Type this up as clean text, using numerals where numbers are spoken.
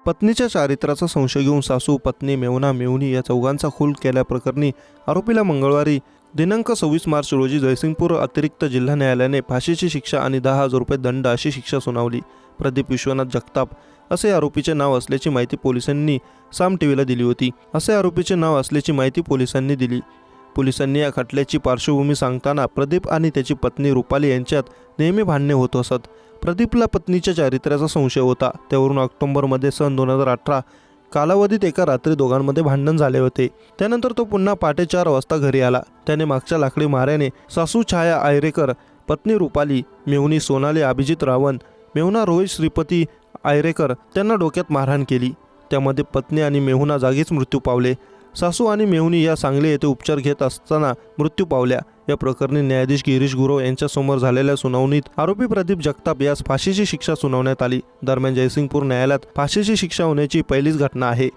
पत्नीच्या चारित्र्याचा संशय घेऊन सासू, पत्नी, मेहुणा, मेहुणी या चौघांचा खून केल्याप्रकरणी आरोपीला मंगळवारी दिनांक 26 मार्च रोजी जयसिंगपूर अतिरिक्त जिल्हा न्यायालयाने फाशीची शिक्षा आणि 10,000 रुपये दंड अशी शिक्षा सुनावली। प्रदीप विश्वनाथ जगताप असे आरोपीचे नाव असल्याची माहिती पोलिसांनी साम टीव्हीला दिली होती। पोलिसांनी या खटल्याची पार्श्वभूमी सांगताना प्रदीप आणि त्याची पत्नी रुपाली यांच्यात नेहमी भांडणे होत असत। प्रदीपला पत्नीच्या चारित्र्याचा संशय होता। त्यावरून ऑक्टोबरमध्ये सन 2018 कालावधीत एका रात्री दोघांमध्ये भांडण झाले होते। त्यानंतर तो पुन्हा पहाटे 4 वाजता घरी आला। त्याने मागच्या लाकडी माऱ्याने सासू छाया आयरेकर, पत्नी रुपाली, मेहुणी सोनाली अभिजित रावण, मेहुणा रोहित श्रीपती आयरेकर त्यांना डोक्यात मारहाण केली। त्यामध्ये पत्नी आणि मेहुणा जागीच मृत्यू पावले। सासू आणि मेहुणी या सांगली येथे उपचार घेत असताना मृत्यू पावल्या। या प्रकरणी न्यायाधीश गिरीश गुरव यांच्या समोर झालेल्या सुनावणीत आरोपी प्रदीप जगताप यास फाशीची शिक्षा सुनावण्यात आली। दरम्यान जयसिंगपूर न्यायालयात फाशीची शिक्षा होण्याची पहिलीच घटना आहे।